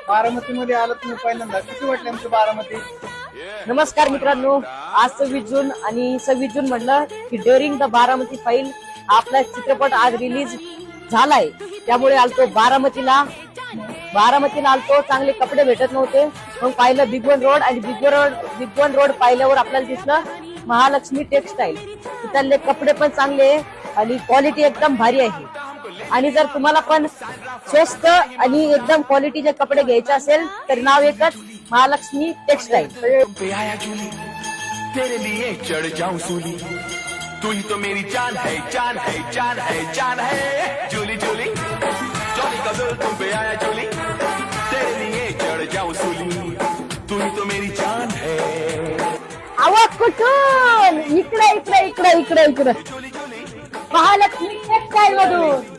बारामतीमध्ये आला तुम्ही पहिल्यांदा, कशी वाटली आमची बारामती? नमस्कार मित्रांनो, आज 26 जून आणि 26 जून म्हटलं की ड्युरिंग द बारामती फाईल आपला चित्रपट आज रिलीज झालाय. त्यामुळे आलतो बारामतीला आलतो. चांगले कपडे भेटत नव्हते, मग पाहिलं बिग वन रोड आणि बिग वन रोड पाहिल्यावर आपल्याला दिसलं महालक्ष्मी टेक्सटाईल. तिथले कपडे पण चांगले आणि क्वालिटी एकदम भारी आहे. आणि जर तुम्हाला पण स्वस्त आणि एकदम क्वालिटीचे कपडे घ्यायचे असेल तर नाव एकच, महालक्ष्मी टेक्सटाईल. तेरे लिए चढ़ जाऊं सूली, तू ही तो मेरी जान है, जान है, जान है, जान है. जूली जूली जॉली का दिल तुम पे आया जूली, तेरे लिए चढ़ जाऊं सूली, तू ही तो मेरी जान है. आवाज कुठून? इकडे इकडे इकडे इकडे इकडे महालक्ष्मी टेक्सटाईल मधून.